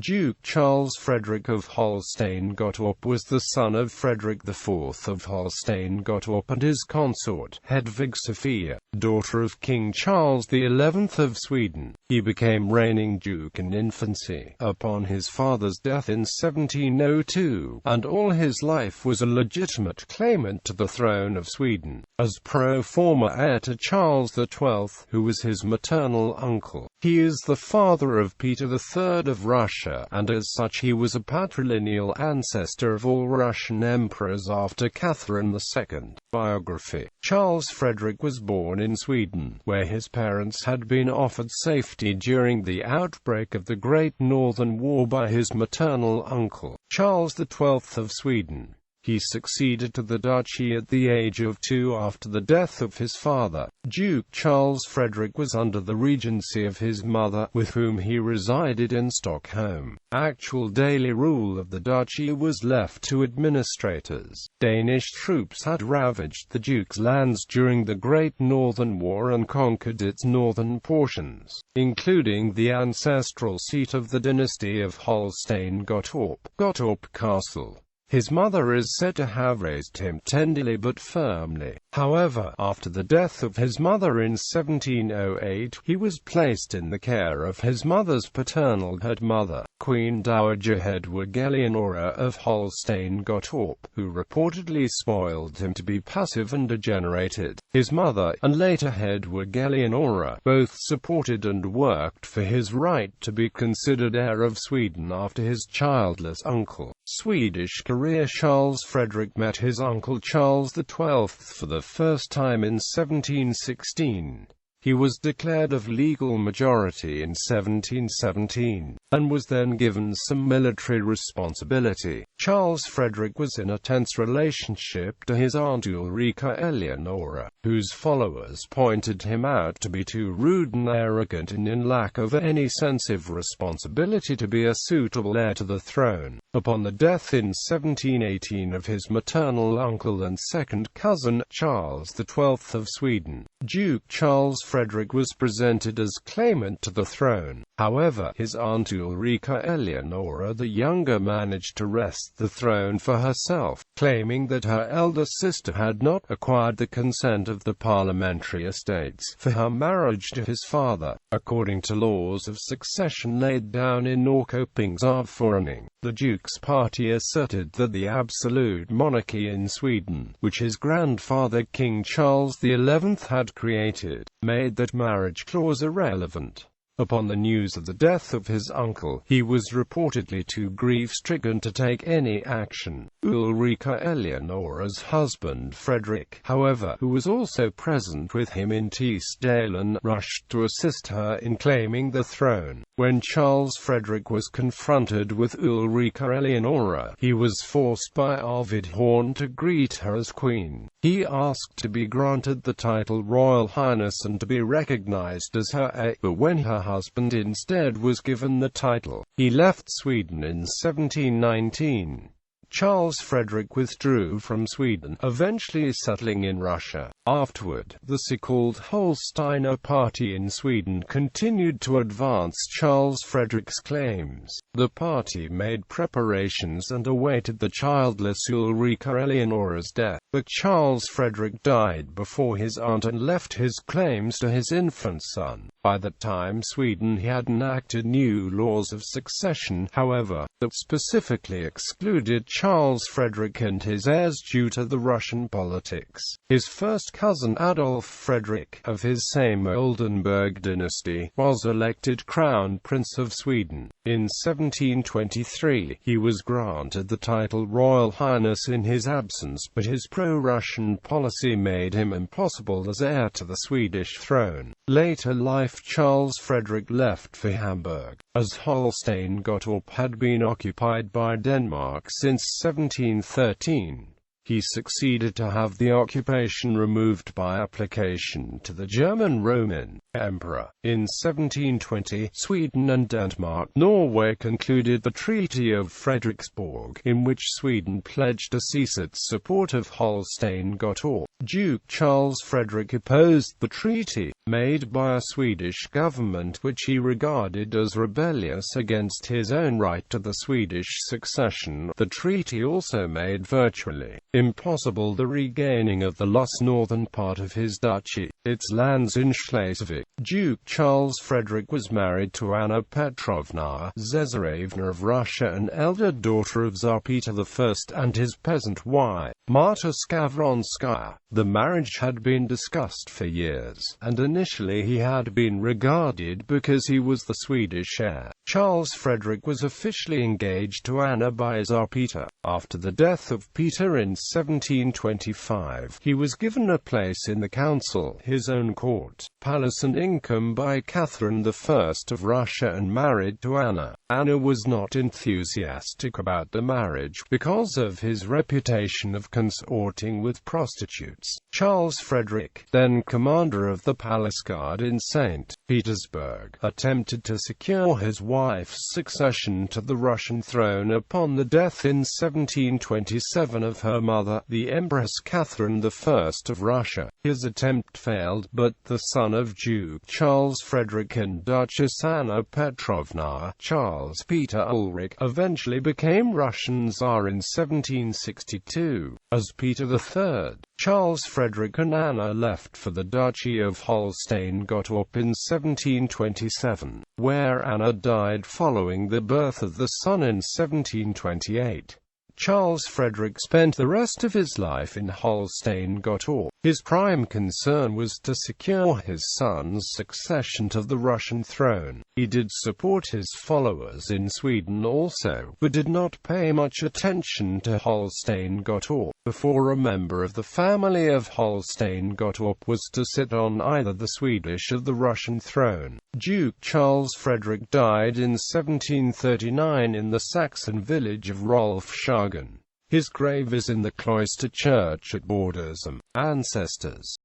Duke Charles Frederick of Holstein-Gottorp was the son of Frederick IV of Holstein-Gottorp and his consort, Hedvig Sophia, daughter of King Charles XI of Sweden. He became reigning duke in infancy, upon his father's death in 1702, and all his life was a legitimate claimant to the throne of Sweden, as pro forma heir to Charles XII, who was his maternal uncle. He is the father of Peter III of Russia, and as such he was a patrilineal ancestor of all Russian emperors after Catherine II. Biography. Charles Frederick was born in Sweden, where his parents had been offered safety during the outbreak of the Great Northern War by his maternal uncle, Charles XII of Sweden. He succeeded to the duchy at the age of 2 after the death of his father. Duke Charles Frederick was under the regency of his mother, with whom he resided in Stockholm. Actual daily rule of the duchy was left to administrators. Danish troops had ravaged the duke's lands during the Great Northern War and conquered its northern portions, including the ancestral seat of the dynasty of Holstein-Gottorp, Gottorp Castle. His mother is said to have raised him tenderly but firmly. However, after the death of his mother in 1708, he was placed in the care of his mother's paternal godmother, Queen Dowager Hedvig Eleonora of Holstein-Gottorp, who reportedly spoiled him to be passive and degenerated. His mother, and later Hedvig Eleonora, both supported and worked for his right to be considered heir of Sweden after his childless uncle. Swedish career. Charles Frederick met his uncle Charles XII for the first time in 1716. He was declared of legal majority in 1717, and was then given some military responsibility. Charles Frederick was in a tense relationship to his aunt Ulrika Eleonora, whose followers pointed him out to be too rude and arrogant and in lack of any sense of responsibility to be a suitable heir to the throne. Upon the death in 1718 of his maternal uncle and second cousin, Charles XII of Sweden, Duke Charles Frederick was presented as claimant to the throne. However, his aunt Ulrika Eleonora the younger managed to wrest the throne for herself, claiming that her elder sister had not acquired the consent of the parliamentary estates for her marriage to his father, according to laws of succession laid down in Norrköpingsavförordning. The Duke's party asserted that the absolute monarchy in Sweden, which his grandfather King Charles XI had created, made that marriage clause irrelevant. Upon the news of the death of his uncle, he was reportedly too grief-stricken to take any action. Ulrika Eleonora's husband Frederick, however, who was also present with him in Tisdalen, rushed to assist her in claiming the throne. When Charles Frederick was confronted with Ulrika Eleonora, he was forced by Arvid Horn to greet her as queen. He asked to be granted the title Royal Highness and to be recognized as her heir, but when her husband instead was given the title, he left Sweden in 1719. Charles Frederick withdrew from Sweden, eventually settling in Russia. Afterward, the so-called Holsteiner party in Sweden continued to advance Charles Frederick's claims. The party made preparations and awaited the childless Ulrika Eleonora's death, but Charles Frederick died before his aunt and left his claims to his infant son. By that time Sweden had enacted new laws of succession, however, that specifically excluded Charles Frederick and his heirs due to the Russian politics. His first cousin Adolf Frederick, of his same Oldenburg dynasty, was elected Crown Prince of Sweden. In 1723, he was granted the title Royal Highness in his absence, but his pro-Russian policy made him impossible as heir to the Swedish throne. Later life. Charles Frederick left for Hamburg, as Holstein-Gottorp had been occupied by Denmark since 1713. He succeeded to have the occupation removed by application to the German Roman Emperor. In 1720, Sweden and Denmark-Norway concluded the Treaty of Frederiksborg, in which Sweden pledged to cease its support of Holstein-Gottorp. Duke Charles Frederick opposed the treaty, made by a Swedish government which he regarded as rebellious against his own right to the Swedish succession. The treaty also made virtually impossible the regaining of the lost northern part of his duchy, its lands in Schleswig. Duke Charles Frederick was married to Anna Petrovna Zesarevna of Russia, an elder daughter of Tsar Peter I and his peasant wife, Marta Skavronskaya. The marriage had been discussed for years, and initially he had been regarded because he was the Swedish heir. Charles Frederick was officially engaged to Anna by Tsar Peter. After the death of Peter in 1725, he was given a place in the council, his own court, palace and income by Catherine I of Russia, and married to Anna. Anna was not enthusiastic about the marriage because of his reputation of consorting with prostitutes. Charles Frederick, then commander of the palace guard in St. Petersburg, attempted to secure his wife's succession to the Russian throne upon the death in 1727 of her mother, the Empress Catherine I of Russia. His attempt failed, but the son of Duke Charles Frederick and Duchess Anna Petrovna, Charles Peter Ulrich, eventually became Russian Tsar in 1762. As Peter III, Charles Frederick and Anna left for the Duchy of Holstein-Gottorp in 1727, where Anna died following the birth of the son in 1728. Charles Frederick spent the rest of his life in Holstein-Gottorp. His prime concern was to secure his son's succession to the Russian throne. He did support his followers in Sweden also, but did not pay much attention to Holstein-Gottorp. Before a member of the family of Holstein-Gottorp was to sit on either the Swedish or the Russian throne. Duke Charles Frederick died in 1739 in the Saxon village of Rolfshagen. His grave is in the cloister church at Bordersum. Ancestors.